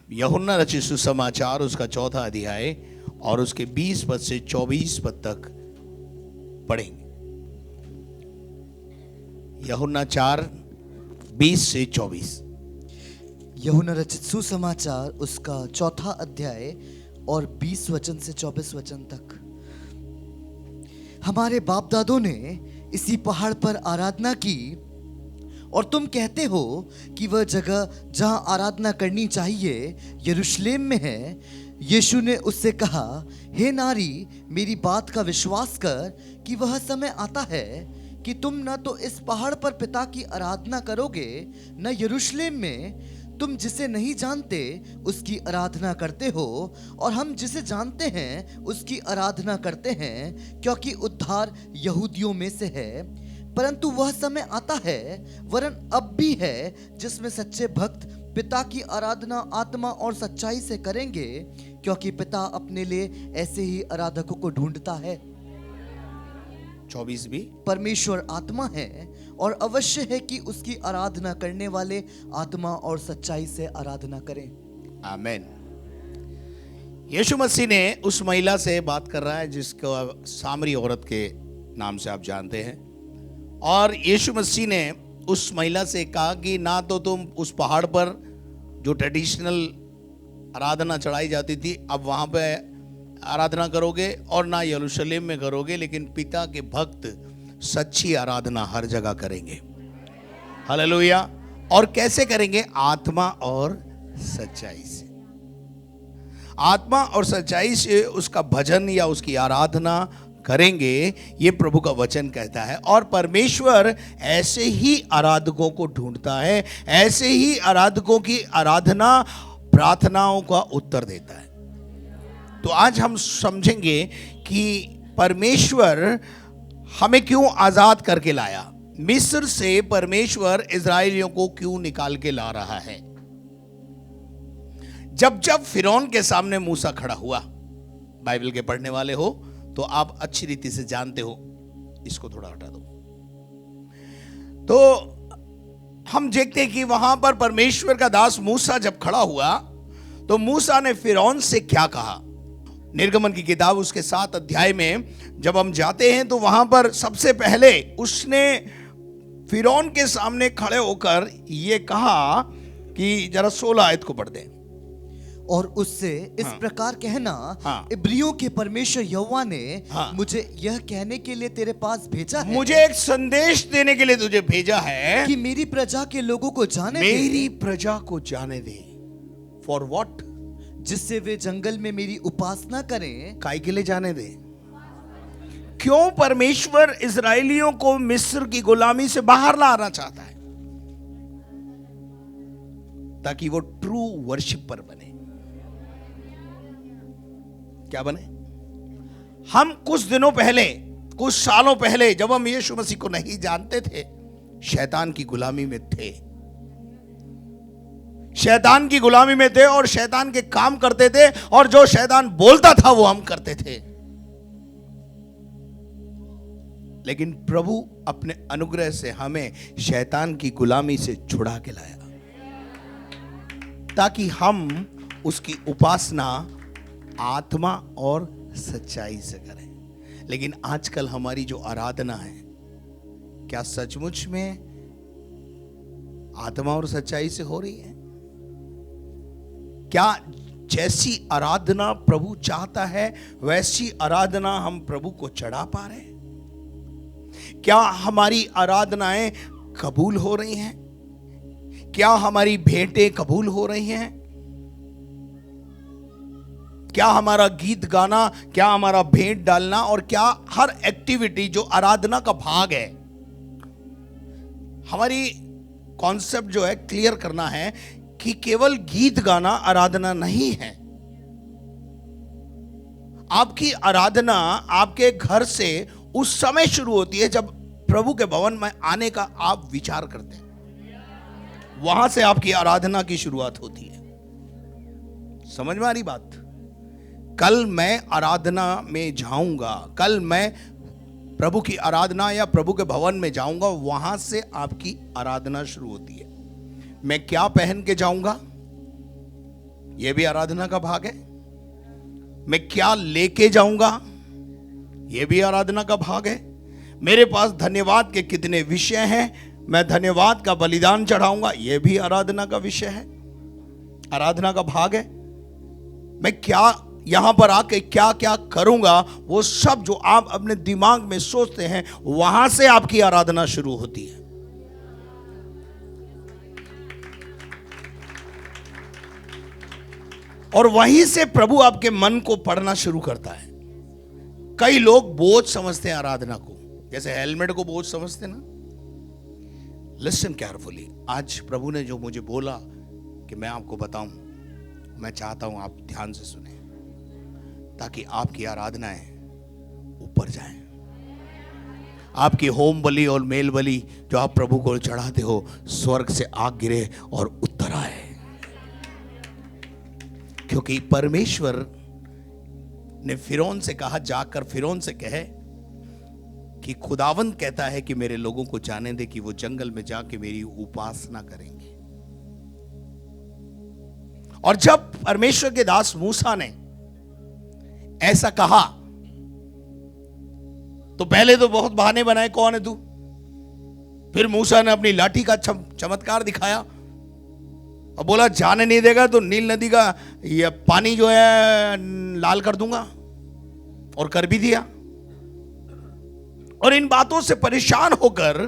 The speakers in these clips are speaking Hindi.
यूहन्ना रचित सुसमाचार उसका 4 अध्याय और उसके 20 पद से 24 पद तक पढ़ेंगे। यूहन्ना 4:20 से 24। यूहन्ना रचित सुसमाचार उसका 4 अध्याय और 20 वचन से 24 वचन तक। हमारे बाप दादों ने इसी पहाड़ पर आराधना की और तुम कहते हो कि वह जगह जहां आराधना करनी चाहिए यरूशलेम में है। यीशु ने उससे कहा, हे नारी, मेरी बात का विश्वास कर कि वह समय आता है कि तुम न तो इस पहाड़ पर पिता की आराधना करोगे न यरूशलेम में। तुम जिसे नहीं जानते उसकी आराधना करते हो और हम जिसे जानते हैं उसकी आराधना करते हैं, क्योंकि उद्धार यहूदियों में से है। परंतु वह समय आता है, वरन अब भी है, जिसमें सच्चे भक्त पिता की आराधना आत्मा और सच्चाई से करेंगे, क्योंकि पिता अपने लिए ऐसे ही आराधकों को ढूंढता है। 24 भी। परमेश्वर आत्मा है और अवश्य है कि उसकी आराधना करने वाले आत्मा और सच्चाई से आराधना करें। आमीन। यीशु मसीह ने उस महिला से बात कर रहा है जिसको सामरी औरत के नाम से आप जानते हैं, और यीशु मसीह ने उस महिला से कहा कि ना तो तुम उस पहाड़ पर जो ट्रेडिशनल आराधना चढ़ाई जाती थी अब वहाँ पे आराधना करोगे और ना यरूशलेम में करोगे, लेकिन पिता के भक्त सच्ची आराधना हर जगह करेंगे। हालेलुया। और कैसे करेंगे? आत्मा और सच्चाई से। आत्मा और सच्चाई से उसका भजन या उसकी आराधना करेंगे, ये प्रभु का वचन कहता है। और परमेश्वर ऐसे ही आराधकों को ढूंढता है, ऐसे ही आराधकों की आराधना प्रार्थनाओं का उत्तर देता है। तो आज हम समझेंगे कि परमेश्वर हमें क्यों आजाद करके लाया, मिस्र से परमेश्वर इजराइलियों को क्यों निकाल के ला रहा है। जब जब फिरौन के सामने मूसा खड़ा हुआ, बाइबल के पढ़ने वाले हो तो आप अच्छी रीति से जानते हो, इसको थोड़ा हटा दो। तो हम देखते हैं कि वहां पर परमेश्वर का दास मूसा जब खड़ा हुआ तो मूसा ने फिरौन से क्या कहा। निर्गमन की किताब उसके 7 अध्याय में जब हम जाते हैं तो वहां पर सबसे पहले उसने फिरौन के सामने खड़े होकर यह कहा कि जरा 16 आयत को पढ़ दें। और उससे इस प्रकार कहना, इब्रियों के परमेश्वर यहोवा ने मुझे यह कहने के लिए तेरे पास भेजा है, मुझे एक संदेश देने के लिए तुझे भेजा है कि मेरी प्रजा के लोगों को जाने दे। मेरी प्रजा को जाने दे। For what? जिससे वे जंगल में मेरी उपासना करें। काय के लिए जाने दे? क्यों परमेश्वर इजराइलियों को मिस्र की गुलामी से बाहर लाना चाहता है? ताकि वो ट्रू वर्शिपर बने। क्या बने? हम कुछ दिनों पहले, कुछ सालों पहले, जब हम यीशु मसीह को नहीं जानते थे, शैतान की गुलामी में थे। शैतान की गुलामी में थे और शैतान के काम करते थे, और जो शैतान बोलता था वो हम करते थे। लेकिन प्रभु अपने अनुग्रह से हमें शैतान की गुलामी से छुड़ा के लाया, ताकि हम उसकी उपासना आत्मा और सच्चाई से करें। लेकिन आजकल हमारी जो आराधना है, क्या सचमुच में आत्मा और सच्चाई से हो रही है? क्या जैसी आराधना प्रभु चाहता है वैसी आराधना हम प्रभु को चढ़ा पा रहे हैं? क्या हमारी आराधनाएं कबूल हो रही हैं? क्या हमारी भेंटें कबूल हो रही हैं? क्या हमारा गीत गाना, क्या हमारा भेंट डालना, और क्या हर एक्टिविटी जो आराधना का भाग है, हमारी कॉन्सेप्ट जो है क्लियर करना है कि केवल गीत गाना आराधना नहीं है। आपकी आराधना आपके घर से उस समय शुरू होती है जब प्रभु के भवन में आने का आप विचार करते हैं। वहां से आपकी आराधना की शुरुआत होती है। समझ में आ रही बात? कल मैं आराधना में जाऊंगा, कल मैं प्रभु की आराधना या प्रभु के भवन में जाऊंगा, वहां से आपकी आराधना शुरू होती है। मैं क्या पहन के जाऊंगा? यह भी आराधना का भाग है। मैं क्या लेके जाऊंगा, यह भी आराधना का भाग है। मेरे पास धन्यवाद के कितने विषय हैं, मैं धन्यवाद का बलिदान चढ़ाऊंगा, यह भी आराधना का विषय है, आराधना का भाग है। मैं क्या यहां पर आके क्या क्या करूंगा, वो सब जो आप अपने दिमाग में सोचते हैं, वहां से आपकी आराधना शुरू होती है। और वहीं से प्रभु आपके मन को पढ़ना शुरू करता है। कई लोग बोझ समझते हैं आराधना को, जैसे हेलमेट को बोझ समझते ना। लिसन केयरफुली, आज प्रभु ने जो मुझे बोला कि मैं आपको बताऊं, मैं चाहता हूं आप ध्यान से सुने, ताकि आपकी आराधनाएं ऊपर जाएं। आपकी होम बलि और मेल बलि जो आप प्रभु को चढ़ाते हो, स्वर्ग से आग गिरे और उत्तर आए। क्योंकि परमेश्वर ने फिरौन से कहा, जाकर फिरौन से कहे कि खुदावंद कहता है कि मेरे लोगों को जाने दे कि वो जंगल में जाके मेरी उपासना करेंगे। और जब परमेश्वर के दास मूसा ने ऐसा कहा, तो पहले तो बहुत बहाने बनाए, कौन है तू। फिर मूसा ने अपनी लाठी का चमत्कार दिखाया और बोला जाने नहीं देगा तो नील नदी का ये पानी जो है लाल कर दूंगा, और कर भी दिया। और इन बातों से परेशान होकर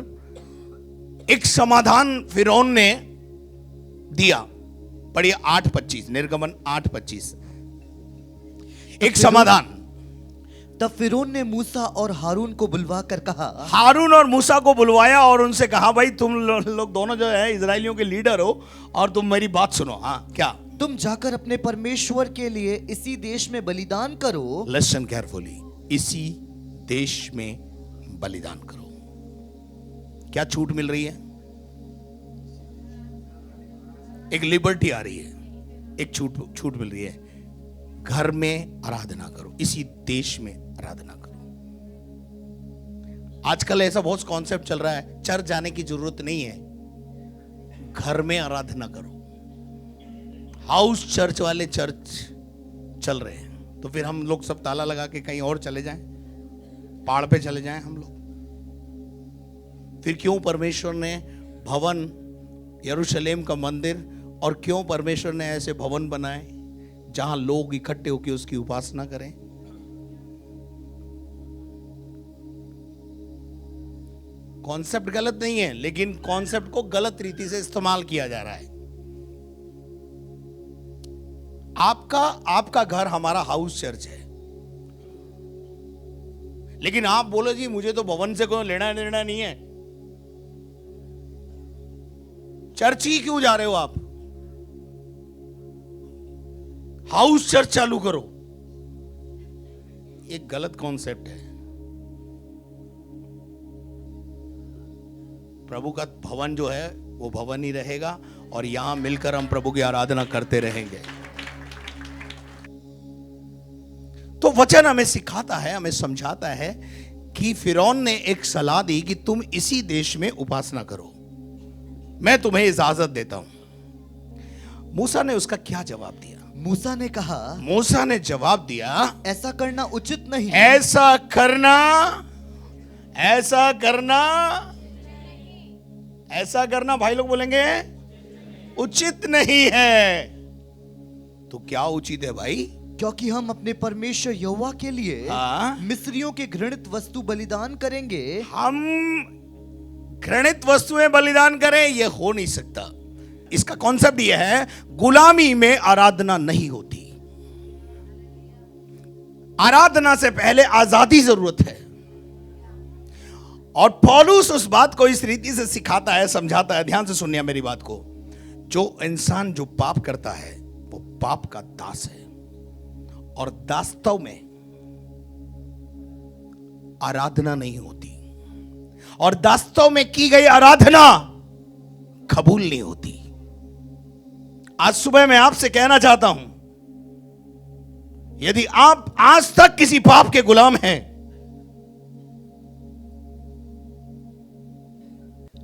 एक समाधान फिरौन ने दिया। पढ़िए 8:25, निर्गमन 8:25, एक समाधान। तब फिरौन ने मूसा और हारून को बुलवा कर कहा, हारून और मूसा को बुलवाया और उनसे कहा, भाई तुम लोग दोनों जो है इजरायलियों के लीडर हो, और तुम मेरी बात सुनो। हाँ, क्या? तुम जाकर अपने परमेश्वर के लिए इसी देश में बलिदान करो। लिसन केयरफुली, इसी देश में बलिदान करो। क्या छूट मिल रही है? एक लिबर्टी आ रही है, एक छूट मिल रही है। घर में आराधना करो, इसी देश में आराधना करो। आजकल ऐसा बहुत कॉन्सेप्ट चल रहा है, चर्च जाने की जरूरत नहीं है, घर में आराधना करो। हाउस चर्च वाले चर्च चल रहे हैं, तो फिर हम लोग सब ताला लगा के कहीं और चले जाएं, पहाड़ पे चले जाएं हम लोग। फिर क्यों परमेश्वर ने भवन, यरूशलेम का मंदिर, और क्यों परमेश्वर ने ऐसे भवन बनाए जहां लोग इकट्ठे होकर उसकी उपासना करें? कॉन्सेप्ट गलत नहीं है, लेकिन कॉन्सेप्ट को गलत रीति से इस्तेमाल किया जा रहा है। आपका घर हमारा हाउस चर्च है, लेकिन आप बोलो जी मुझे तो भवन से कोई लेना देना नहीं है, चर्च ही क्यों जा रहे हो आप? हाउस चर्च चालू करो। एक गलत कॉन्सेप्ट है। प्रभु का भवन जो है वो भवन ही रहेगा, और यहां मिलकर हम प्रभु की आराधना करते रहेंगे। तो वचन हमें सिखाता है, हमें समझाता है कि फिरौन ने एक सलाह दी कि तुम इसी देश में उपासना करो, मैं तुम्हें इजाजत देता हूं। मूसा ने उसका क्या जवाब दिया? मूसा ने कहा, मूसा ने जवाब दिया, ऐसा करना उचित नहीं। ऐसा करना भाई लोग बोलेंगे उचित नहीं है। तो क्या उचित है भाई? क्योंकि हम अपने परमेश्वर यहोवा के लिए मिस्रियों के घृणित वस्तु बलिदान करेंगे। हम घृणित वस्तुएं बलिदान करें, यह हो नहीं सकता। इसका कॉन्सेप्ट यह है, गुलामी में आराधना नहीं होती। आराधना से पहले आजादी जरूरत है। और पौलुस उस बात को इस रीति से सिखाता है, समझाता है। ध्यान से सुनिए मेरी बात को। जो इंसान जो पाप करता है वो पाप का दास है, और दासत्व में आराधना नहीं होती, और दासत्व में की गई आराधना कबूल नहीं होती। आज सुबह मैं आपसे कहना चाहता हूं, यदि आप आज तक किसी पाप के गुलाम हैं,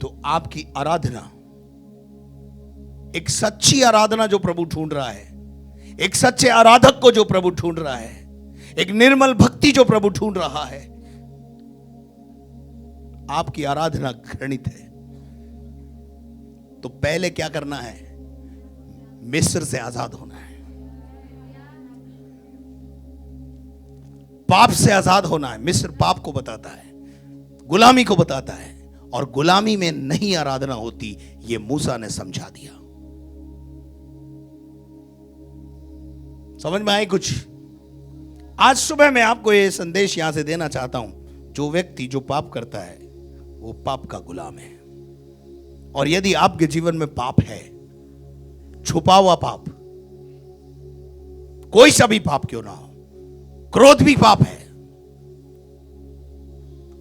तो आपकी आराधना, एक सच्ची आराधना जो प्रभु ढूंढ रहा है, एक सच्चे आराधक को जो प्रभु ढूंढ रहा है, एक निर्मल भक्ति जो प्रभु ढूंढ रहा है। आपकी आराधना घृणित है तो पहले क्या करना है? मिस्र से आजाद होना है, पाप से आजाद होना है। मिस्र पाप को बताता है, गुलामी को बताता है, और गुलामी में नहीं आराधना होती, ये मूसा ने समझा दिया। समझ में आई कुछ? आज सुबह मैं आपको ये संदेश यहां से देना चाहता हूं, जो व्यक्ति जो पाप करता है वो पाप का गुलाम है। और यदि आपके जीवन में पाप है, छुपा हुआ पाप, कोई सा भी पाप क्यों ना हो, क्रोध भी पाप है,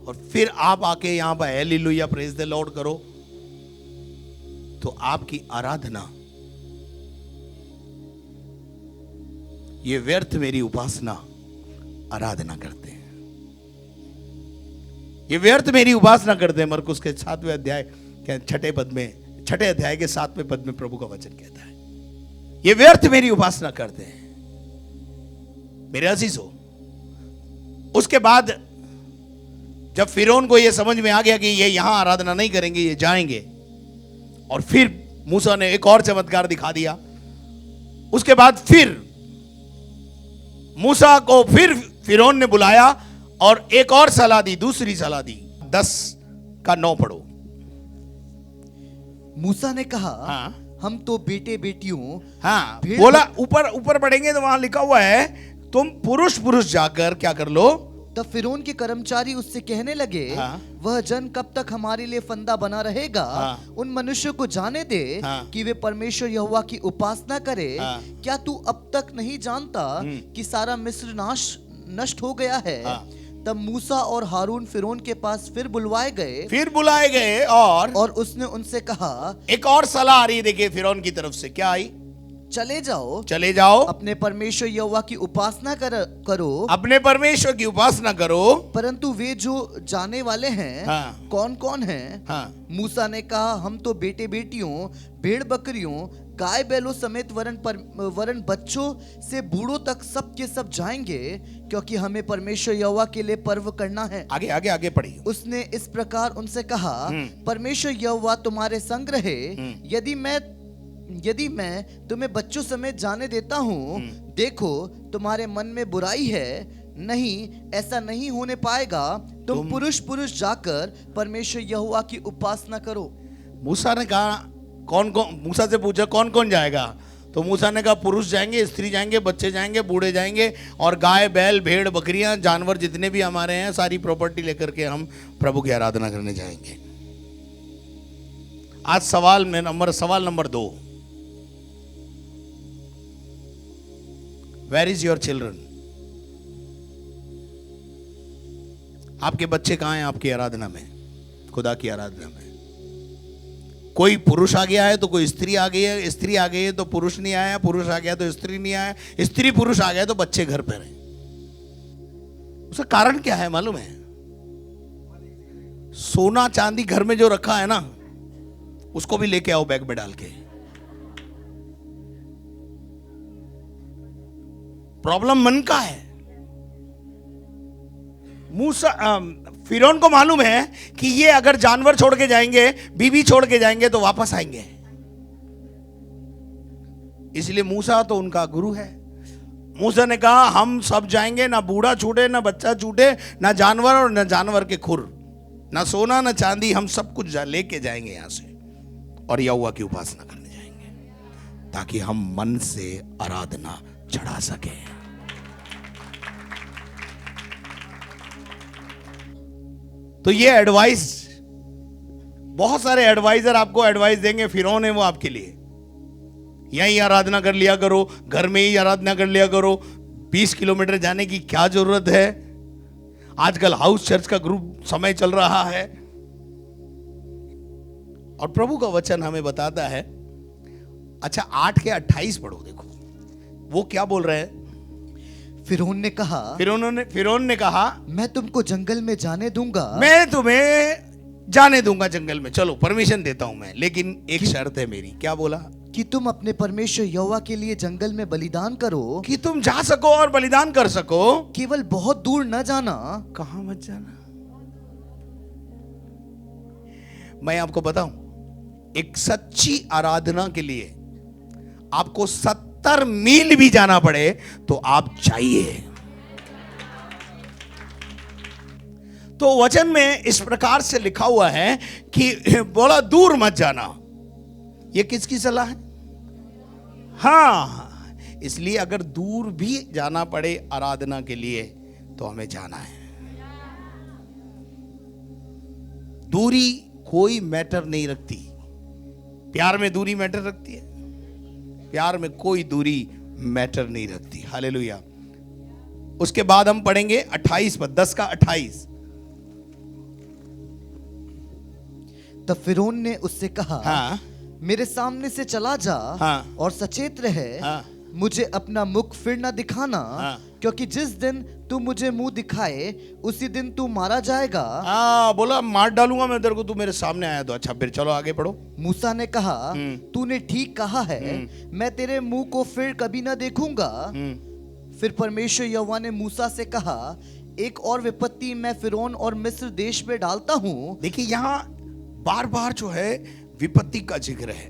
और फिर आप आके यहां पर हालेलुया प्रेज द लॉर्ड करो, तो आपकी आराधना, ये व्यर्थ मेरी उपासना आराधना करते हैं, ये व्यर्थ मेरी उपासना करते हैं। मरकुस के 7वें अध्याय के 6ठे पद में, 6ठे अध्याय के 7वें पद में प्रभु का वचन कहता है, ये व्यर्थ मेरी उपासना करते हैं। मेरे अजीजों, उसके बाद जब फिरौन को यह समझ में आ गया कि ये यहां आराधना नहीं करेंगे, ये जाएंगे, और फिर मूसा ने एक और चमत्कार दिखा दिया। उसके बाद फिर मूसा को फिर फिरौन ने बुलाया और एक और सलाह दी, दूसरी सलाह दी। 10:9 पढ़ो। मूसा ने कहा, हाँ, हम तो बेटे बेटियों, हाँ बोला, ऊपर पढ़ेंगे तो वहां लिखा हुआ है, तुम पुरुष पुरुष जाकर क्या कर लो। तब फिरौन के कर्मचारी उससे कहने लगे, हाँ, वह जन कब तक हमारे लिए फंदा बना रहेगा? हाँ, उन मनुष्यों को जाने दे, हाँ, कि वे परमेश्वर यहोवा की उपासना करे। हाँ, क्या तू अब तक नहीं जानता कि सारा मिस्र नष्ट हो गया है? हाँ। तब मूसा और हारून फिरौन के पास फिर बुलवाए गए, और उसने उनसे कहा, एक और सलाह आ रही है, देखिए फिरौन की तरफ से क्या आई। चले जाओ, अपने अपने परमेश्वर यहोवा की उपासना करो, अपने परमेश्वर की उपासना करो। परंतु वे जो जाने वाले हैं, हाँ, कौन कौन हैं? हाँ, मूसा ने कहा, हम तो बेटे बेटियों, भेड़ बकरियों, गाय बैलों समेत वरन बच्चों से बूढ़ों तक सब के सब जाएंगे, क्योंकि हमें परमेश्वर यहोवा के लिए पर्व करना है। आगे आगे आगे पढ़िए। उसने इस प्रकार उनसे कहा, परमेश्वर यहोवा तुम्हारे संग रहे। यदि मैं तुम्हें बच्चों समेत जाने देता हूँ, देखो तुम्हारे मन में बुराई है, नहीं, ऐसा नहीं होने पाएगा। तुम पुरुष पुरुष जाकर परमेश्वर यहोवा की उपासना करो। मूसा ने कहा, कौन कौन, मूसा से पूछा कौन कौन जाएगा? तो मूसा ने कहा, पुरुष जाएंगे, स्त्री जाएंगे, बच्चे जाएंगे, बूढ़े जाएंगे, और गाय बैल भेड़ बकरियां जानवर जितने भी हमारे हैं, सारी प्रॉपर्टी लेकर के हम प्रभु की आराधना करने जाएंगे। आज सवाल नंबर 2, वेयर इज योर चिल्ड्रन? आपके बच्चे कहां हैं आपकी आराधना में, खुदा की आराधना में? कोई पुरुष आ गया है तो कोई स्त्री आ गई है, स्त्री आ गई है तो पुरुष नहीं आया, पुरुष आ गया तो स्त्री नहीं आया, स्त्री पुरुष आ गया तो बच्चे घर पर हैं। उसका कारण क्या है मालूम है? सोना चांदी घर में जो रखा है ना, उसको भी लेके आओ बैग में डाल के। प्रॉब्लम मन का है। फिरौन को मालूम है कि ये अगर जानवर छोड़ के जाएंगे, बीवी छोड़ के जाएंगे तो वापस आएंगे, इसलिए मूसा तो उनका गुरु है। मूसा ने कहा, हम सब जाएंगे, ना बूढ़ा छूटे, ना बच्चा छूटे, ना जानवर और ना जानवर के खुर, ना सोना ना चांदी, हम सब कुछ लेके जाएंगे यहां से, और यहोवा की उपासना करने जाएंगे, ताकि हम मन से आराधना चढ़ा सके। तो ये एडवाइस, बहुत सारे एडवाइजर आपको एडवाइस देंगे, फिरौन है वो आपके लिए, यहीं आराधना कर लिया करो, घर में ही आराधना कर लिया करो, 20 किलोमीटर जाने की क्या जरूरत है? आजकल हाउस चर्च का ग्रुप समय चल रहा है। और प्रभु का वचन हमें बताता है, अच्छा 8 के 28 पढ़ो, देखो वो क्या बोल रहे हैं। फिरौन ने कहा, मैं तुमको जंगल में जाने दूंगा, मैं तुम्हें जाने दूंगा जंगल में, चलो परमिशन देता हूं मैं, लेकिन एक शर्त है मेरी। क्या बोला? कि तुम अपने परमेश्वर यहोवा के लिए जंगल में बलिदान करो, कि तुम जा सको और बलिदान कर सको। केवल बहुत दूर न जाना। कहां मत जाना? मैं आपको बताऊं, एक सच्ची आराधना के लिए आपको 70 मील भी जाना पड़े तो आप जाइए। तो वचन में इस प्रकार से लिखा हुआ है कि बोला दूर मत जाना। ये किसकी सलाह है? हाँ, इसलिए अगर दूर भी जाना पड़े आराधना के लिए तो हमें जाना है। दूरी कोई मैटर नहीं रखती। प्यार में दूरी मैटर रखती है? प्यार में कोई दूरी मैटर नहीं रखती। हालेलुया। उसके बाद हम पढ़ेंगे 28 पर, 10 का 28। तब फिरौन ने उससे कहा, हाँ, मेरे सामने से चला जा, हाँ, और सचेत रहे, हाँ, मुझे अपना मुख फिर न दिखाना, हाँ, क्योंकि जिस दिन तू मुझे मुंह दिखाए उसी दिन तू मारा जाएगा। बोला मार डालूंगा मैं तेरे को, तू मेरे सामने आया तो। अच्छा, फिर चलो आगे पढ़ो। मूसा ने कहा, तूने ठीक कहा है, मैं तेरे मुंह को फिर कभी न देखूंगा। फिर परमेश्वर यहोवा ने मूसा से कहा, एक और विपत्ति मैं फिरौन और मिस्र देश में डालता हूँ। देखिए यहाँ बार बार जो है विपत्ति का जिक्र है।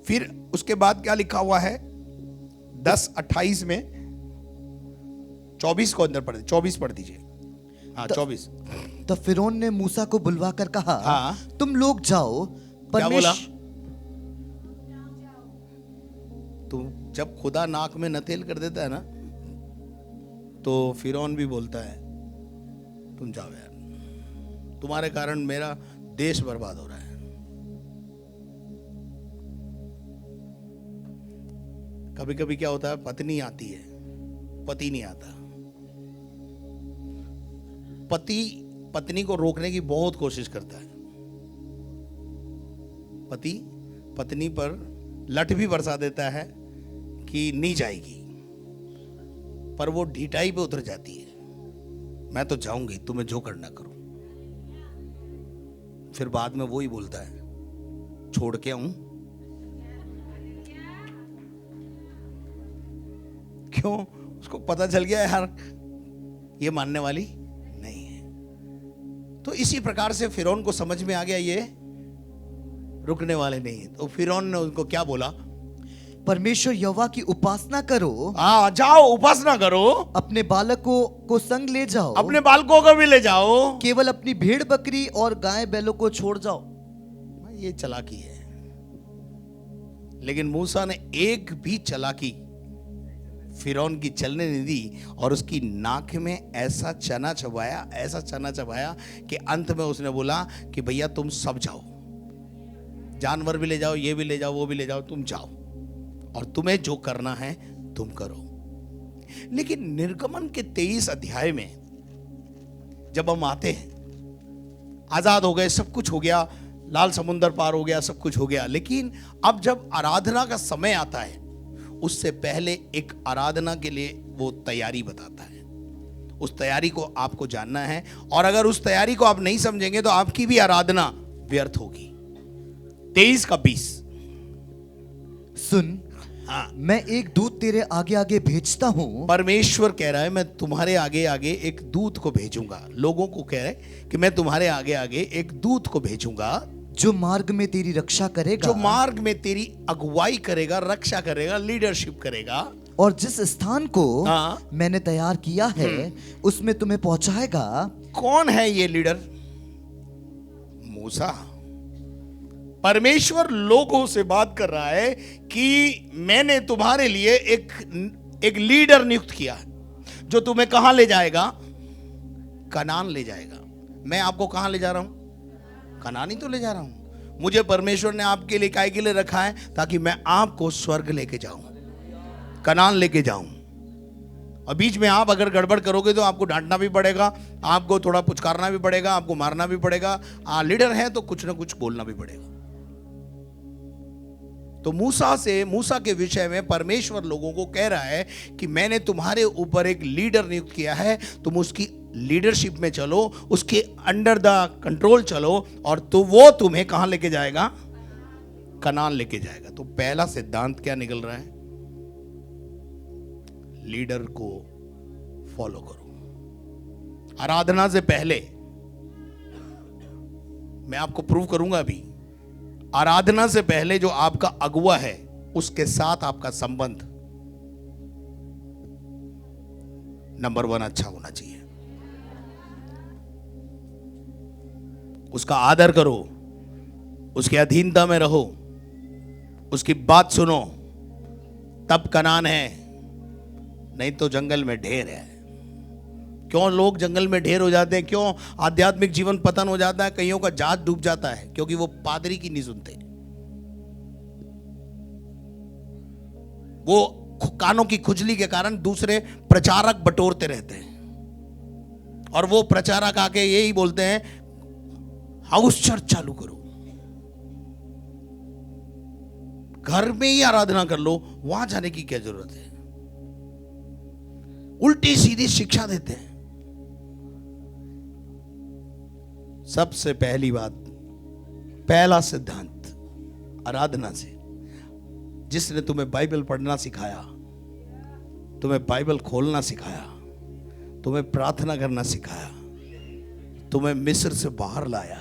फिर उसके बाद क्या लिखा हुआ है 10:28 में? 24 को अंदर पढ़, 24 पढ़ दीजिए। हाँ 24। तब फिरौन ने मूसा को बुलवाकर कहा, हाँ, तुम लोग जाओ। क्या बोला? तो जब खुदा नाक में नतेल कर देता है ना, तो फिरौन भी बोलता है तुम जाओ यार, तुम्हारे कारण मेरा देश बर्बाद हो रहा है। कभी कभी क्या होता है, पत्नी आती है, पति नहीं आता। पति पत्नी को रोकने की बहुत कोशिश करता है। पति पत्नी पर लठ भी बरसा देता है कि नहीं जाएगी, पर वो ढिठाई पे उतर जाती है, मैं तो जाऊंगी, तुम्हें जो करना करो। फिर बाद में वो ही बोलता है, छोड़ के आऊं? क्यों? उसको पता चल गया यार ये मानने वाली नहीं है। तो इसी प्रकार से फिरौन को समझ में आ गया ये रुकने वाले नहीं है। तो फिरौन ने उनको क्या बोला? परमेश्वर यहोवा की उपासना करो। जाओ उपासना करो, अपने बालकों को संग ले जाओ, अपने बालकों को भी ले जाओ, केवल अपनी भेड़ बकरी और गाय बैलों को छोड़ जाओ। ये चालाकी है। लेकिन मूसा ने एक भी चालाकी फिरौन की चलने नहीं दी, और उसकी नाक में ऐसा चना चबाया, ऐसा चना चबाया कि अंत में उसने बोला कि भैया तुम सब जाओ, जानवर भी ले जाओ, ये भी ले जाओ, वो भी ले जाओ, तुम जाओ और तुम्हें जो करना है तुम करो। लेकिन निर्गमन के 23 अध्याय में जब हम आते हैं, आजाद हो गए, सब कुछ हो गया, लाल समुंदर पार हो गया, सब कुछ हो गया, लेकिन अब जब आराधना का समय आता है, उससे पहले एक आराधना के लिए वो तैयारी बताता है। उस तैयारी को आपको जानना है, और अगर उस तैयारी को आप नहीं समझेंगे तो आपकी भी आराधना व्यर्थ होगी। 23 का 20 सुन, हाँ, मैं एक दूत तेरे आगे आगे भेजता हूँ। परमेश्वर कह रहा है मैं तुम्हारे आगे आगे एक दूत को भेजूंगा। लोगों को कह रहा है कि मैं तुम्हारे आगे आगे एक दूत को भेजूंगा, जो मार्ग में तेरी रक्षा करेगा, जो मार्ग में तेरी अगुवाई करेगा, रक्षा करेगा, लीडरशिप करेगा, और जिस स्थान को हाँ, मैंने तैयार किया है उसमें तुम्हें पहुंचाएगा। कौन है ये लीडर? मूसा। परमेश्वर लोगों से बात कर रहा है कि मैंने तुम्हारे लिए एक लीडर नियुक्त किया है, जो तुम्हें कहां ले जाएगा? कनान ले जाएगा। मैं आपको कहां ले जा रहा हूं? कनान ही तो ले जा रहा हूं। मुझे परमेश्वर ने आपके लिए काय के लिए रखा है? ताकि मैं आपको स्वर्ग लेके जाऊं, कनान लेके जाऊं। और बीच में आप अगर गड़बड़ करोगे तो आपको डांटना भी पड़ेगा, आपको थोड़ा पुचकारना भी पड़ेगा, आपको मारना भी पड़ेगा। लीडर है तो कुछ ना कुछ बोलना भी पड़ेगा। तो मूसा के विषय में परमेश्वर लोगों को कह रहा है कि मैंने तुम्हारे ऊपर एक लीडर नियुक्त किया है, तुम उसकी लीडरशिप में चलो, उसके अंडर द कंट्रोल चलो, और तो वो तुम्हें कहां लेके जाएगा? कनान लेके जाएगा। तो पहला सिद्धांत क्या निकल रहा है? लीडर को फॉलो करो। आराधना से पहले मैं आपको प्रूव करूंगा अभी, आराधना से पहले जो आपका अगुवा है उसके साथ आपका संबंध नंबर 1 अच्छा होना चाहिए। उसका आदर करो, उसके अधीनता में रहो, उसकी बात सुनो, तब कनान है, नहीं तो जंगल में ढेर है। क्यों लोग जंगल में ढेर हो जाते हैं? क्यों आध्यात्मिक जीवन पतन हो जाता है? कईयों का जहाज डूब जाता है क्योंकि वो पादरी की नहीं सुनते। वो कानों की खुजली के कारण दूसरे प्रचारक बटोरते रहते हैं, और वो प्रचारक आके यही बोलते हैं हाउस चर्च चालू करो, घर में ही आराधना कर लो, वहां जाने की क्या जरूरत है। उल्टी सीधी शिक्षा देते हैं। सबसे पहली बात, पहला सिद्धांत आराधना से, जिसने तुम्हें बाइबल पढ़ना सिखाया, तुम्हें बाइबल खोलना सिखाया, तुम्हें प्रार्थना करना सिखाया, तुम्हें मिस्र से बाहर लाया,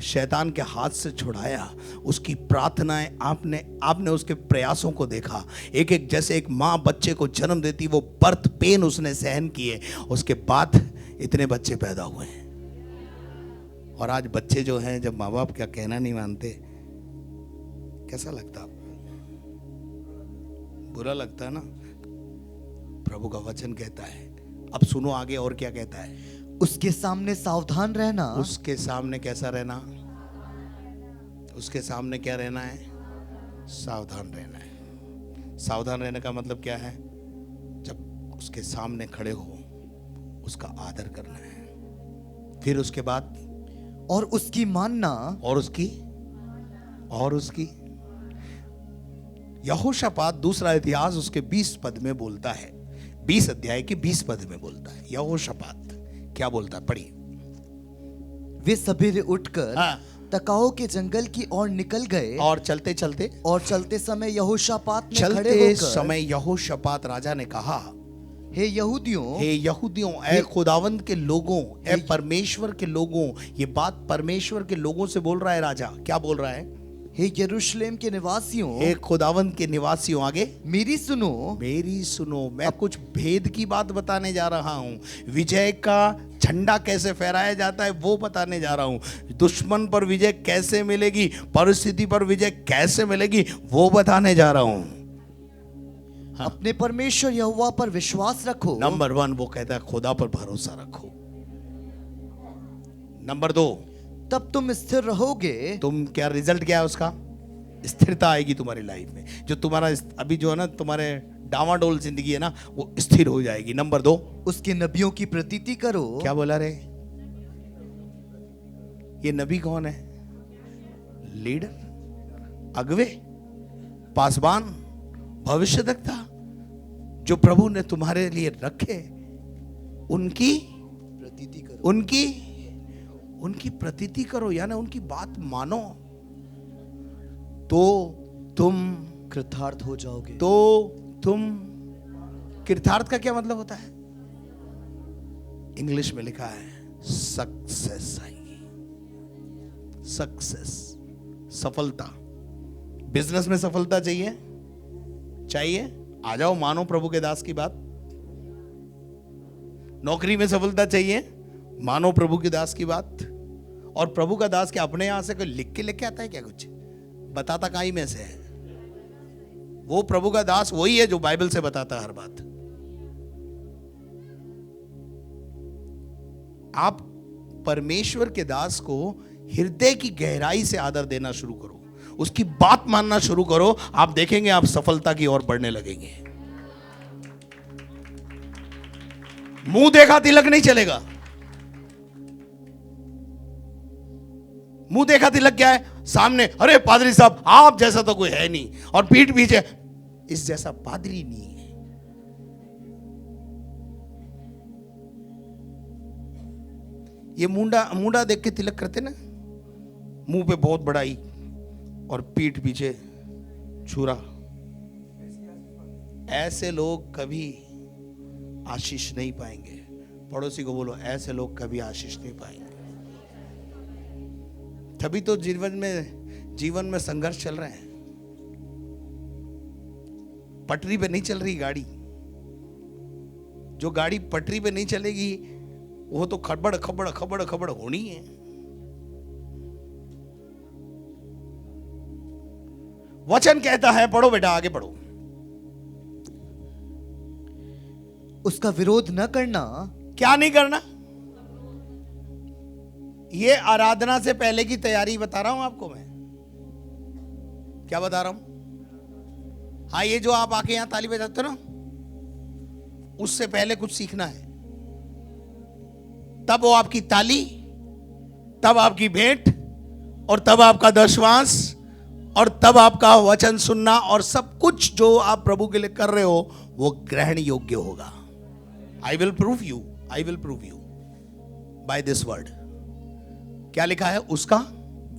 शैतान के हाथ से छुड़ाया, उसकी प्रार्थनाएं आपने उसके प्रयासों को देखा। एक एक जैसे एक माँ बच्चे को जन्म देती, वो बर्थ पेन उसने सहन किए, उसके बाद इतने बच्चे पैदा हुए हैं। और आज बच्चे जो हैं, जब माँ बाप का कहना नहीं मानते, कैसा लगता है आपको? बुरा लगता है ना। प्रभु का वचन कहता है, अब सुनो आगे और क्या कहता है, उसके सामने सावधान रहना। उसके सामने कैसा रहना? उसके सामने क्या रहना है? सावधान रहना है। सावधान रहने का मतलब क्या है? जब उसके सामने खड़े हो, उसका आदर करना है। फिर उसके बाद और उसकी मानना। और उसकी यहोशापात दूसरा इतिहास उसके 20 पद में बोलता है, 20 अध्याय के 20 पद में बोलता है। यहोशापात क्या बोलता है? पढ़िए। वे सवेरे उठकर हाँ। तकाओ के जंगल की ओर निकल गए, और चलते समय यहोशापात ने खड़े होकर, यहोशापात राजा ने कहा, हे यहूदियों, ऐ खुदावंद के लोगों, ऐ परमेश्वर के लोगों। ये बात परमेश्वर के लोगों से बोल रहा है राजा। क्या बोल रहा है? हे यरूशलेम के निवासियों, हे खुदावंद के निवासियों, आगे मेरी सुनो। मैं कुछ भेद की बात बताने जा रहा हूं। विजय का झंडा कैसे फहराया जाता है वो बताने जा रहा हूं। दुश्मन पर विजय कैसे मिलेगी, परिस्थिति पर विजय कैसे मिलेगी, वो बताने जा रहा हूं। हाँ। अपने परमेश्वर यहोवा पर विश्वास रखो। नंबर 1 वो कहता है खुदा पर भरोसा रखो। नंबर 2, तब तुम स्थिर रहोगे। तुम क्या रिजल्ट क्या है उसका? स्थिरता आएगी तुम्हारी लाइफ में। जो तुम्हारा अभी जो है ना, तुम्हारे डावाडोल जिंदगी है ना, वो स्थिर हो जाएगी। नंबर 2, उसके नबियों की प्रतीति करो। क्या बोला रे? ये नबी कौन है? लीडर, अगवे, पासबान, भविष्यद्वक्ता जो प्रभु ने तुम्हारे लिए रखे, उनकी प्रतीति करो। उनकी प्रतीति करो, यानी उनकी बात मानो, तो तुम कृतार्थ हो जाओगे। कृतार्थ का क्या मतलब होता है? इंग्लिश में लिखा है सक्सेस आएगी। सक्सेस, सफलता। बिजनेस में सफलता चाहिए? आ जाओ, मानो प्रभु के दास की बात। नौकरी में सफलता चाहिए? मानो प्रभु के दास की बात। और प्रभु का दास क्या अपने यहां से कोई लिख के लेके आता है क्या? कुछ बताता कहीं में से है? वो प्रभु का दास वही है जो बाइबल से बताता है हर बात। आप परमेश्वर के दास को हृदय की गहराई से आदर देना शुरू करो, उसकी बात मानना शुरू करो, आप देखेंगे आप सफलता की ओर बढ़ने लगेंगे। मुंह देखा तिलक नहीं चलेगा। मुंह देखा तिलक क्या है? सामने अरे पादरी साहब आप जैसा तो कोई है नहीं, और पीठ पीछे इस जैसा पादरी नहीं है। ये मुंडा देख के तिलक करते ना, मुंह पे बहुत बड़ाई और पीठ पीछे छुरा, ऐसे लोग कभी आशीष नहीं पाएंगे। पड़ोसी को बोलो, ऐसे लोग कभी आशीष नहीं पाएंगे। तभी तो जीवन में संघर्ष चल रहे हैं। पटरी पे नहीं चल रही गाड़ी। जो गाड़ी पटरी पे नहीं चलेगी वो तो खबड़ खबड़ खबड़ खबड़ होनी है। वचन कहता है, पढ़ो बेटा, आगे पढ़ो। उसका विरोध न करना। क्या नहीं करना? ये आराधना से पहले की तैयारी बता रहा हूं आपको मैं। क्या बता रहा हूं? हाँ, ये जो आप आके यहां ताली बजाते हो ना, उससे पहले कुछ सीखना है। तब वो आपकी ताली, तब आपकी भेंट, और तब आपका दशवांश, और तब आपका वचन सुनना, और सब कुछ जो आप प्रभु के लिए कर रहे हो वो ग्रहण योग्य होगा। I will prove you by this word. क्या लिखा है? उसका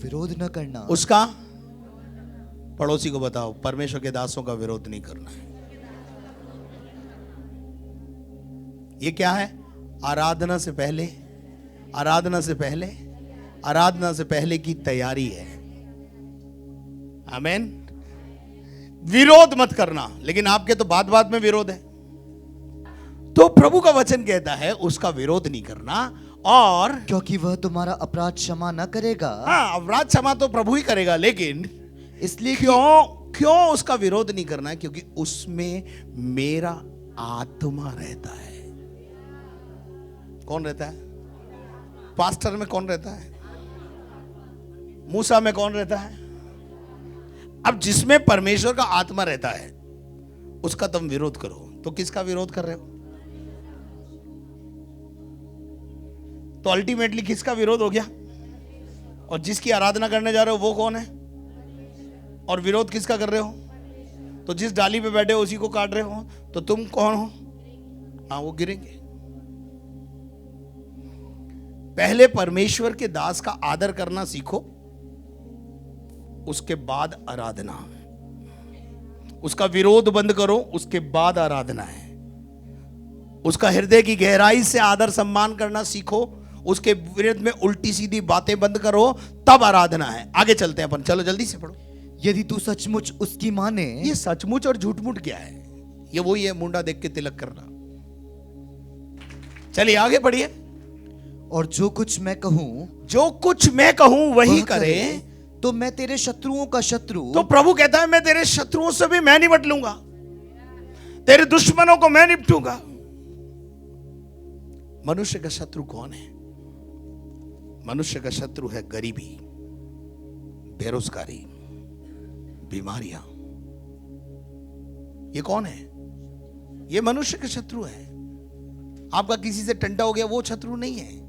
विरोध न करना। उसका, पड़ोसी को बताओ, परमेश्वर के दासों का विरोध नहीं करना है। ये क्या है? आराधना से पहले की तैयारी है। आमेन। विरोध मत करना, लेकिन आपके तो बात में विरोध है। तो प्रभु का वचन कहता है उसका विरोध नहीं करना, और क्योंकि वह तुम्हारा अपराध क्षमा न करेगा। हाँ, अपराध क्षमा तो प्रभु ही करेगा, लेकिन इसलिए क्यों उसका विरोध नहीं करना है? क्योंकि उसमें मेरा आत्मा रहता है। कौन रहता है? पास्टर में कौन रहता है? मूसा में कौन रहता है? अब जिसमें परमेश्वर का आत्मा रहता है उसका तुम विरोध करो, तो किसका विरोध कर रहे हो? तो अल्टीमेटली किसका विरोध हो गया? और जिसकी आराधना करने जा रहे हो वो कौन है? और विरोध किसका कर रहे हो? तो जिस डाली पे बैठे हो उसी को काट रहे हो, तो तुम कौन हो? हाँ, वो गिरेंगे। पहले परमेश्वर के दास का आदर करना सीखो, उसके बाद आराधना। उसका विरोध बंद करो, उसके बाद आराधना है। उसका हृदय की गहराई से आदर सम्मान करना सीखो, उसके विरुद्ध में उल्टी सीधी बातें बंद करो, तब आराधना है। आगे चलते हैं अपन, चलो जल्दी से पढ़ो। यदि तू सचमुच उसकी माने। ये सचमुच और झूठ-मूठ क्या है? ये वही है, मुंडा देख के तिलक करना। चलिए आगे बढ़िए। और जो कुछ मैं कहूं वही करे, तो मैं तेरे शत्रुओं का शत्रु। तो प्रभु कहता है मैं तेरे शत्रुओं से भी मैं निपट लूंगा, तेरे दुश्मनों को मैं निपटूंगा। मनुष्य का शत्रु कौन है? मनुष्य का शत्रु है गरीबी, बेरोजगारी, बीमारियां। ये कौन है? ये मनुष्य के शत्रु है। आपका किसी से टंटा हो गया, वो शत्रु नहीं है।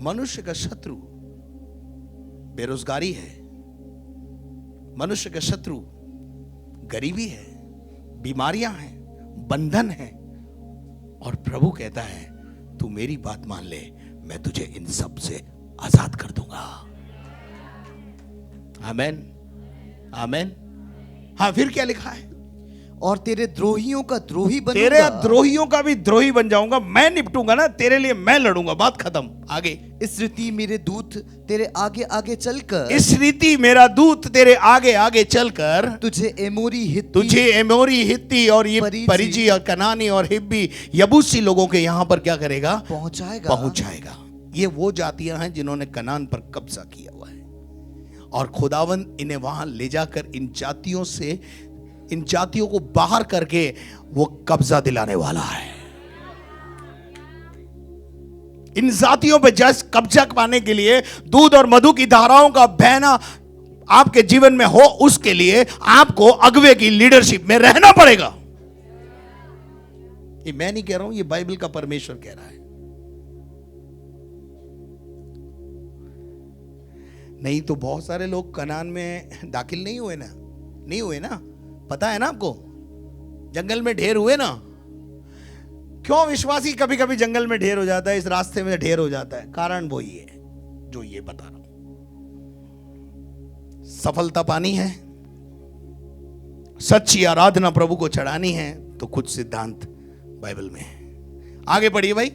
मनुष्य का शत्रु बेरोजगारी है, मनुष्य का शत्रु गरीबी है, बीमारियां हैं, बंधन है। और प्रभु कहता है तू मेरी बात मान ले, मैं तुझे इन सब से आजाद कर दूंगा। आमेन, आमेन। हाँ, फिर क्या लिखा है? और तेरे द्रोहियों का द्रोही बनूंगा। तेरे द्रोहियों का भी द्रोही बन जाऊंगा, मैं निपटूंगा ना, तेरे लिए मैं लड़ूंगा। बात खत्म। आगे। इस रीति मेरे दूत तेरे आगे आगे चलकर, इस रीति मेरा दूत तेरे आगे आगे चलकर तुझे एमोरी हित्ती और ये परिजी और कनानी और हिब्बी यबूसी लोगों के यहाँ पर क्या करेगा? पहुंचाएगा। ये वो जातियां हैं जिन्होंने कनान पर कब्जा किया हुआ है, और खुदावंद इन्हें वहां ले जाकर इन जातियों को बाहर करके वो कब्जा दिलाने वाला है। इन जातियों पे जस्ट कब्जा पाने के लिए दूध और मधु की धाराओं का बहना आपके जीवन में हो, उसके लिए आपको अगुवे की लीडरशिप में रहना पड़ेगा। ये मैं नहीं कह रहा हूं, ये बाइबल का परमेश्वर कह रहा है। नहीं तो बहुत सारे लोग कनान में दाखिल नहीं हुए ना। पता है ना आपको? जंगल में ढेर हुए ना। क्यों विश्वासी कभी कभी जंगल में ढेर हो जाता है, इस रास्ते में ढेर हो जाता है? कारण वही है जो ये बता रहा हूं। सफलता पानी है, सच्ची आराधना प्रभु को चढ़ानी है, तो कुछ सिद्धांत बाइबल में है। आगे पढ़िए भाई।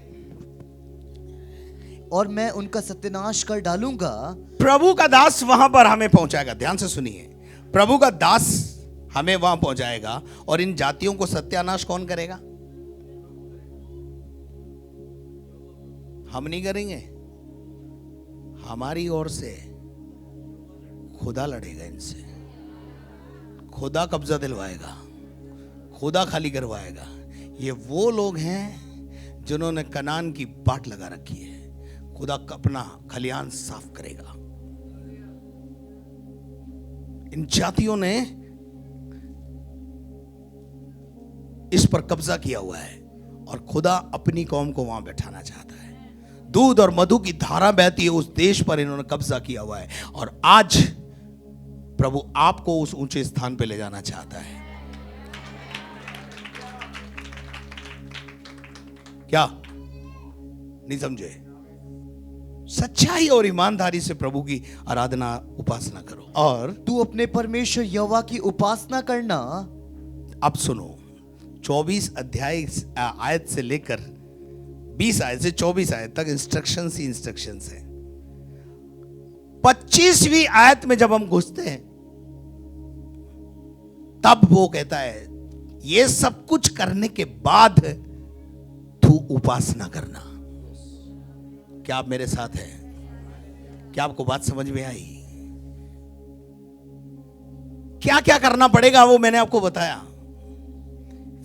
और मैं उनका सत्यानाश कर डालूंगा। प्रभु का दास वहां पर हमें पहुंचाएगा, ध्यान से सुनिए, प्रभु का दास हमें वहां पहुंचाएगा और इन जातियों को सत्यानाश कौन करेगा? हम नहीं करेंगे, हमारी ओर से खुदा लड़ेगा इनसे, खुदा कब्जा दिलवाएगा, खुदा खाली करवाएगा। ये वो लोग हैं जिन्होंने कनान की बाट लगा रखी है, खुदा अपना खलियान साफ करेगा। इन जातियों ने इस पर कब्जा किया हुआ है और खुदा अपनी कौम को वहां बैठाना चाहता है। दूध और मधु की धारा बहती है उस देश पर इन्होंने कब्जा किया हुआ है, और आज प्रभु आपको उस ऊंचे स्थान पे ले जाना चाहता है। क्या नहीं समझे? सच्चाई और ईमानदारी से प्रभु की आराधना उपासना करो। और तू अपने परमेश्वर यहोवा की उपासना करना। अब सुनो, 24 अध्याय आयत से लेकर 20 आयत से 24 आयत तक इंस्ट्रक्शंस ही इंस्ट्रक्शंस हैं। 25वीं आयत में जब हम घुसते हैं तब वो कहता है ये सब कुछ करने के बाद तू उपासना करना। क्या आप मेरे साथ हैं? क्या आपको बात समझ में आई? क्या क्या करना पड़ेगा वो मैंने आपको बताया।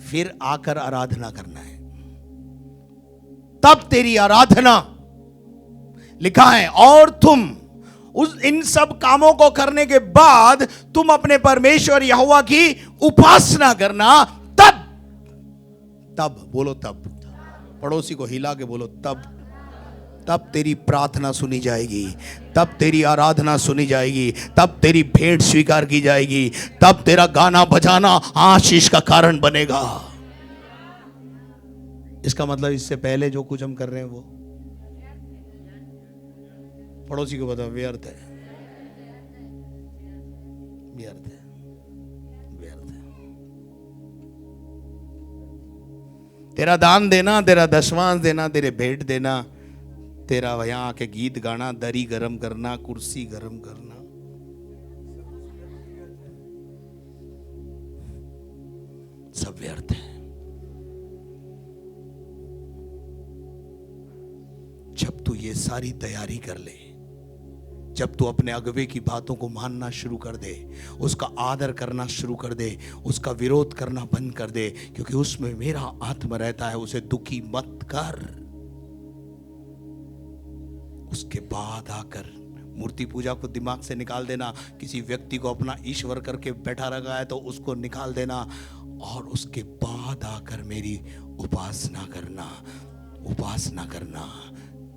फिर आकर आराधना करना है, तब तेरी आराधना लिखा है। और तुम उस इन सब कामों को करने के बाद तुम अपने परमेश्वर यहोवा की उपासना करना। तब बोलो, तब पड़ोसी को हिला के बोलो, तब तेरी प्रार्थना सुनी जाएगी, तब तेरी आराधना सुनी जाएगी, तब तेरी भेंट स्वीकार की जाएगी, तब तेरा गाना बजाना आशीष का कारण बनेगा। इसका मतलब इससे पहले जो कुछ हम कर रहे हैं वो पड़ोसी को बताओ व्यर्थ है, व्यर्थ है, व्यर्थ है। तेरा दान देना, तेरा दशमांश देना, तेरे भेंट देना, तेरा यहां आके गीत गाना, दरी गरम करना, कुर्सी गरम करना, सब व्यर्थ है। जब तू ये सारी तैयारी कर ले, जब तू अपने अगवे की बातों को मानना शुरू कर दे, उसका आदर करना शुरू कर दे, उसका विरोध करना बंद कर दे, क्योंकि उसमें मेरा आत्मा रहता है, उसे दुखी मत कर। उसके बाद आकर मूर्ति पूजा को दिमाग से निकाल देना, किसी व्यक्ति को अपना ईश्वर करके बैठा रखा है तो उसको निकाल देना, और उसके बाद आकर मेरी उपासना करना, उपासना करना।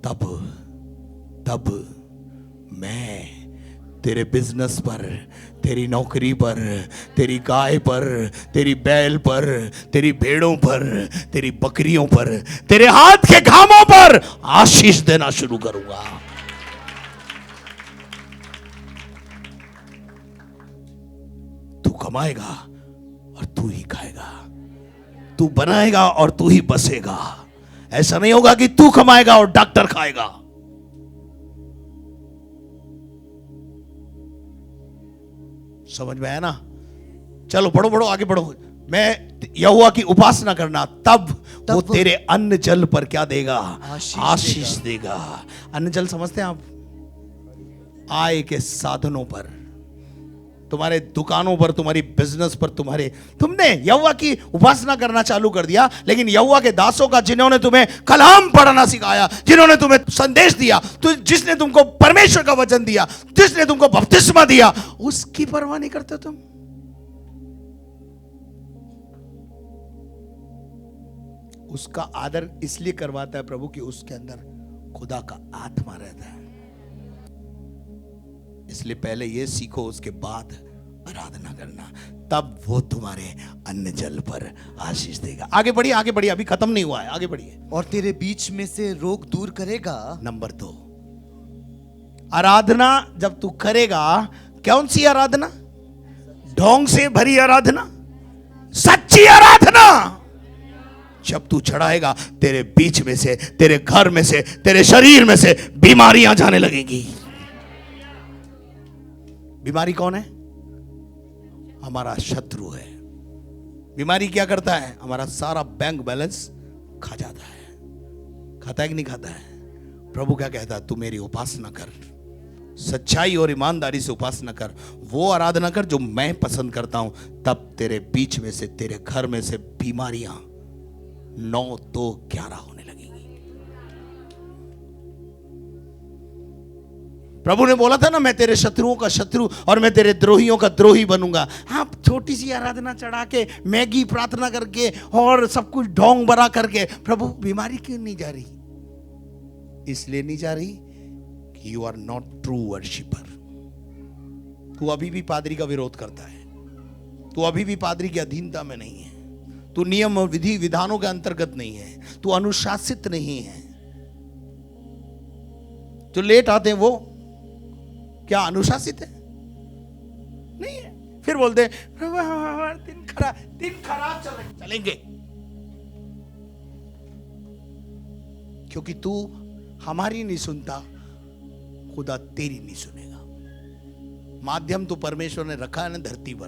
तब मैं तेरे बिजनेस पर, तेरी नौकरी पर, तेरी गाय पर, तेरी बैल पर, तेरी भेड़ों पर, तेरी बकरियों पर, तेरे हाथ के घामों पर आशीष देना शुरू करूंगा। तू कमाएगा और तू ही खाएगा, तू बनाएगा और तू ही बसेगा। ऐसा नहीं होगा कि तू कमाएगा और डॉक्टर खाएगा। समझ में आया ना? चलो पढ़ो आगे बढ़ो। मैं यहोवा की उपासना करना, तब वो तेरे अन्न जल पर क्या देगा? आशीष देगा। अन्न जल समझते हैं आप? आय के साधनों पर, तुम्हारे दुकानों पर, तुम्हारी बिजनेस पर, तुमने यहोवा की उपासना करना चालू कर दिया, लेकिन यहोवा के दासों का, जिन्होंने तुम्हें कलाम पढ़ना सिखाया, जिन्होंने तुम्हें संदेश दिया, जिसने तुमको परमेश्वर का वचन दिया, जिसने तुमको बपतिस्मा दिया, उसकी परवाह नहीं करते तुम। उसका आदर इसलिए करवाता है प्रभु कि उसके अंदर खुदा का आत्मा रहता है। इसलिए पहले ये सीखो, उसके बाद आराधना करना, तब वो तुम्हारे अन्न जल पर आशीष देगा। आगे बढ़िए, आगे बढ़िए, अभी खत्म नहीं हुआ है, आगे बढ़िए। और तेरे बीच में से रोग दूर करेगा। नंबर 2, आराधना जब तू करेगा, कौन सी आराधना? ढोंग से भरी आराधना, सच्ची आराधना। जब तू चढ़ाएगा, तेरे बीच में से, तेरे घर में से, तेरे शरीर में से बीमारियां जाने लगेंगी। बीमारी कौन है? हमारा शत्रु है। बीमारी क्या करता है? हमारा सारा बैंक बैलेंस खा जाता है। खाता है कि नहीं खाता है? प्रभु क्या कहता है? तू मेरी उपासना कर, सच्चाई और ईमानदारी से उपासना कर, वो आराधना कर जो मैं पसंद करता हूं। तब तेरे बीच में से, तेरे घर में से बीमारियां 9 तो 11 होने लगेंगी। प्रभु ने बोला था ना, मैं तेरे शत्रुओं का शत्रु और मैं तेरे द्रोहियों का द्रोही बनूंगा। आप छोटी सी आराधना चढ़ा के, मैगी प्रार्थना करके और सब कुछ ढोंग बरा करके, प्रभु बीमारी क्यों नहीं जा रही? इसलिए नहीं जा रही कि you are not true worshipper. तू अभी भी पादरी का विरोध करता है, तू अभी भी पादरी की अधीनता में नहीं है, तू नियम और विधि विधानों के अंतर्गत नहीं है, तू अनुशासित नहीं है। जो लेट आते हैं वो क्या अनुशासित है? नहीं है। फिर बोलते हैं दिन खराब चलेंगे, क्योंकि तू हमारी नहीं सुनता, खुदा तेरी नहीं सुनेगा। माध्यम तो परमेश्वर ने रखा है ना धरती पर।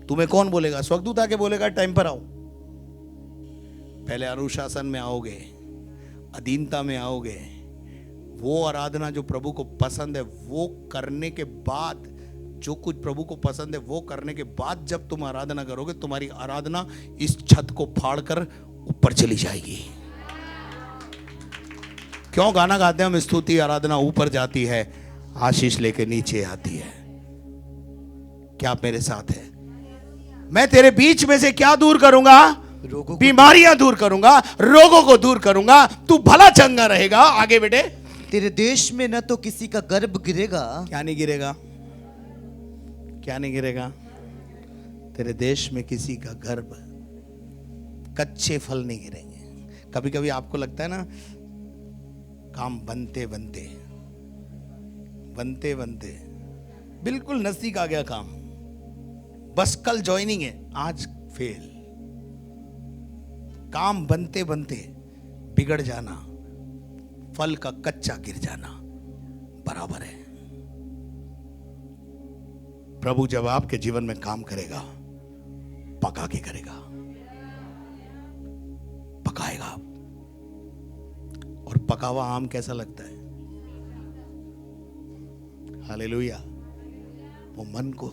तुम्हें कौन बोलेगा? स्वर्गदूत आके बोलेगा टाइम पर आओ। पहले अनुशासन में आओगे, अधीनता में आओगे, वो आराधना जो प्रभु को पसंद है वो करने के बाद, जो कुछ प्रभु को पसंद है वो करने के बाद जब तुम आराधना करोगे, तुम्हारी आराधना इस छत को फाड़कर ऊपर चली जाएगी। क्यों गाना गाते हैं हम? स्तुति आराधना ऊपर जाती है, आशीष लेके नीचे आती है। क्या आप मेरे साथ है? मैं तेरे बीच में से क्या दूर करूंगा? बीमारियां दूर करूंगा, रोगों को दूर करूंगा, तू भला चंगा रहेगा। आगे बेटे, तेरे देश में न तो किसी का गर्भ गिरेगा। क्या नहीं गिरेगा? क्या नहीं गिरेगा? तेरे देश में किसी का गर्भ, कच्चे फल नहीं गिरेंगे। कभी कभी आपको लगता है ना, काम बनते बनते बनते बनते बिल्कुल नजदीक आ गया काम, बस कल ज्वाइनिंग है, आज फेल। काम बनते बनते बिगड़ जाना, फल का कच्चा गिर जाना बराबर है। प्रभु जब आपके जीवन में काम करेगा, पका के करेगा, पकाएगा। और पका हुआ आम कैसा लगता है? हालेलुया। वो मन को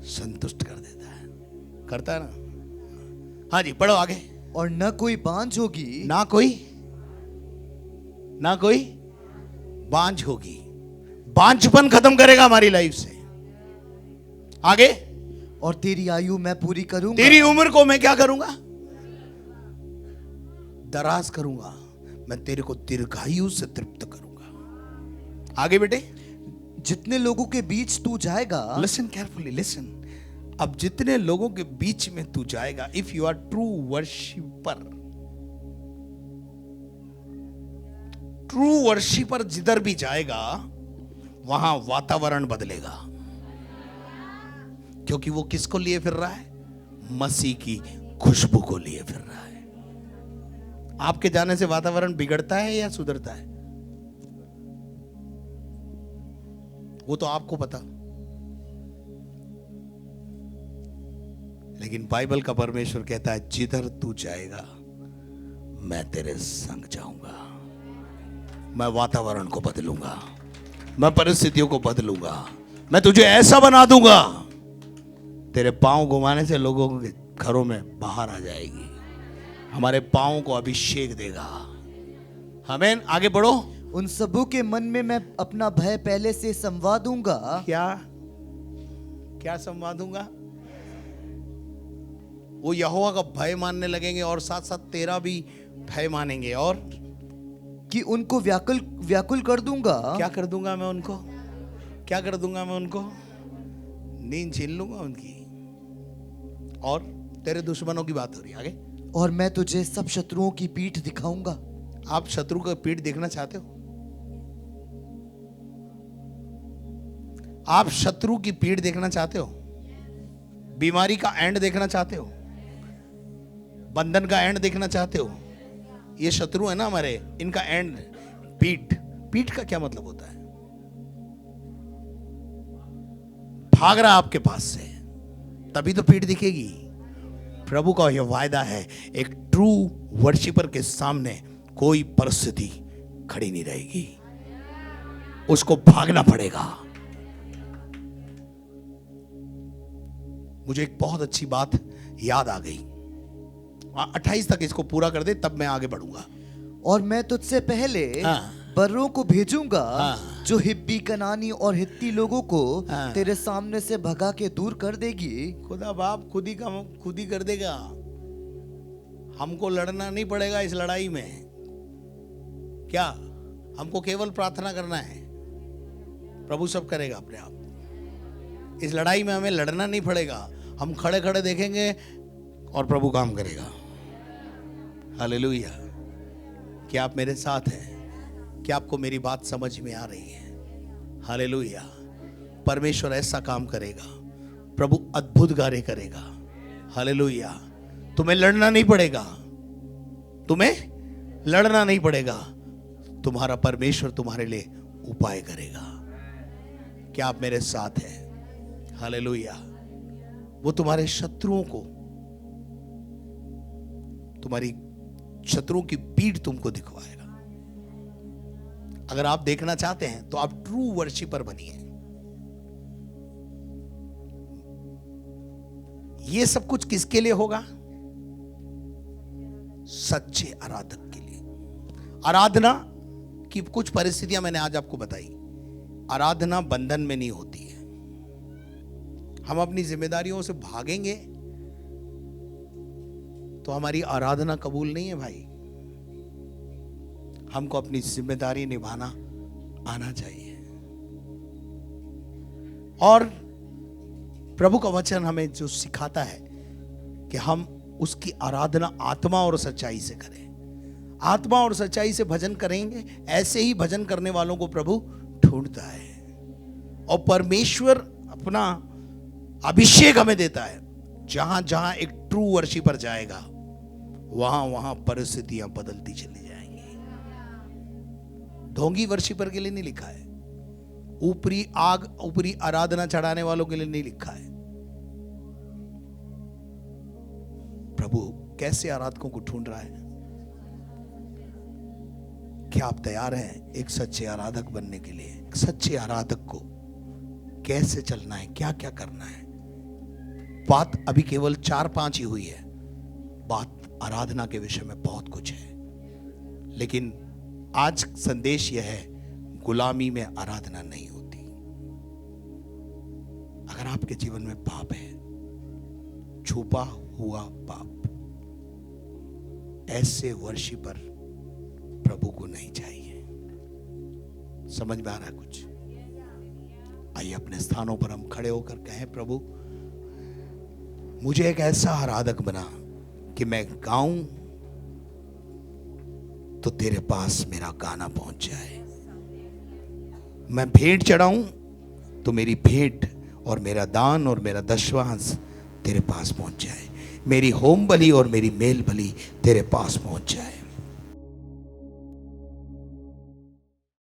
संतुष्ट कर देता है, करता है ना? हाँ जी, पढ़ो आगे। और न कोई बांझ होगी, ना कोई बांझ होगी। बांझपन खत्म करेगा हमारी लाइफ से। आगे, और तेरी आयु मैं पूरी करूंगा। तेरी उम्र को मैं क्या करूंगा? दराज करूंगा। मैं तेरे को दीर्घायु से तृप्त करूंगा। आगे बेटे, जितने लोगों के बीच तू जाएगा, लिसन केयरफुली, लिसन। अब जितने लोगों के बीच में तू जाएगा, if you are true worshipper, true worshipper जिधर भी जाएगा वहां वातावरण बदलेगा। क्योंकि वो किसको लिए फिर रहा है? मसीह की खुशबू को लिए फिर रहा है। आपके जाने से वातावरण बिगड़ता है या सुधरता है? वो तो आपको पता। लेकिन बाइबल का परमेश्वर कहता है, जिधर तू जाएगा मैं तेरे संग जाऊंगा। मैं वातावरण को बदलूंगा, मैं परिस्थितियों को बदलूंगा, मैं तुझे ऐसा बना दूंगा, तेरे पांव घुमाने से लोगों के घरों में बाहर आ जाएगी। हमारे पांव को अभिषेक देगा। आमीन। आगे बढ़ो। उन सबों के मन में मैं अपना भय पहले से समवा दूंगा। क्या क्या समवा दूंगा? वो यहोवा का भय मानने लगेंगे और साथ साथ तेरा भी भय मानेंगे। और कि उनको व्याकुल कर दूंगा। क्या कर दूंगा मैं उनको? क्या कर दूंगा मैं उनको? नींद छीन लूंगा उनकी। और तेरे दुश्मनों की बात हो रही है। आगे, और मैं तुझे सब शत्रुओं की पीठ दिखाऊंगा। आप शत्रु का पीठ देखना चाहते हो? आप शत्रु की पीड़ देखना चाहते हो? बीमारी का एंड देखना चाहते हो? बंधन का एंड देखना चाहते हो? ये शत्रु है ना हमारे, इनका एंड पीठ। पीठ का क्या मतलब होता है? भाग रहा आपके पास से, तभी तो पीठ दिखेगी। प्रभु का यह वायदा है, एक ट्रू वर्शिपर के सामने कोई परिस्थिति खड़ी नहीं रहेगी, उसको भागना पड़ेगा। मुझे एक बहुत अच्छी बात याद आ गई। 28 तक इसको पूरा कर दे, तब मैं आगे बढ़ूंगा। और मैं तुझसे पहले बर्रों को भेजूंगा जो हिब्बी, कनानी और हित्ती लोगों को तेरे सामने से भगा के दूर कर देगी। खुदा बाप खुद ही कर देगा। हमको लड़ना नहीं पड़ेगा इस लड़ाई में। क्या हमको केवल प्रार्थना करना है, प्रभु सब करेगा अपने आप। इस लड़ाई में हमें लड़ना नहीं पड़ेगा, हम खड़े खड़े देखेंगे और प्रभु काम करेगा। हालेलुया। क्या आप मेरे साथ हैं? क्या आपको मेरी बात समझ में आ रही है? हालेलुया। परमेश्वर ऐसा काम करेगा, प्रभु अद्भुत कार्य करेगा। हालेलुया। तुम्हें लड़ना नहीं पड़ेगा, तुम्हें लड़ना नहीं पड़ेगा, तुम्हारा परमेश्वर तुम्हारे लिए उपाय करेगा। क्या आप मेरे साथ हैं? हालेलुया। वो तुम्हारे शत्रुओं को, तुम्हारी शत्रुओं की पीठ तुमको दिखवाएगा। अगर आप देखना चाहते हैं तो आप ट्रू वर्शिपर बनिए। ये सब कुछ किसके लिए होगा? सच्चे आराधक के लिए। आराधना की कुछ परिस्थितियां मैंने आज आपको बताई। आराधना बंधन में नहीं होती है। हम अपनी जिम्मेदारियों से भागेंगे तो हमारी आराधना कबूल नहीं है भाई। हमको अपनी जिम्मेदारी निभाना आना चाहिए। और प्रभु का वचन हमें जो सिखाता है कि हम उसकी आराधना आत्मा और सच्चाई से करें। आत्मा और सच्चाई से भजन करेंगे, ऐसे ही भजन करने वालों को प्रभु ढूंढता है। और परमेश्वर अपना अभिषेक हमें देता है। जहां जहां एक ट्रू वर्शिपर जाएगा, वहां वहां परिस्थितियां बदलती चली जाएंगी। ढोंगी वर्शिपर के लिए नहीं लिखा है, ऊपरी आराधना चढ़ाने वालों के लिए नहीं लिखा है। प्रभु कैसे आराधकों को ढूंढ रहा है? क्या आप तैयार हैं एक सच्चे आराधक बनने के लिए? एक सच्चे आराधक को कैसे चलना है, क्या क्या करना है? बात अभी केवल 4-5 ही हुई है। बात आराधना के विषय में बहुत कुछ है, लेकिन आज संदेश यह है, गुलामी में आराधना नहीं होती। अगर आपके जीवन में पाप है, छुपा हुआ पाप, ऐसे वर्शिपर प्रभु को नहीं चाहिए। समझ में आ रहा है कुछ? आइए अपने स्थानों पर हम खड़े होकर कहें, प्रभु मुझे एक ऐसा आराधक बना कि मैं गाऊं तो तेरे पास मेरा गाना पहुंच जाए। मैं भेंट चढ़ाऊं तो मेरी भेंट और मेरा दान और मेरा दशवांश तेरे पास पहुंच जाए। मेरी होम बलि और मेरी मेल बलि तेरे पास पहुंच जाए।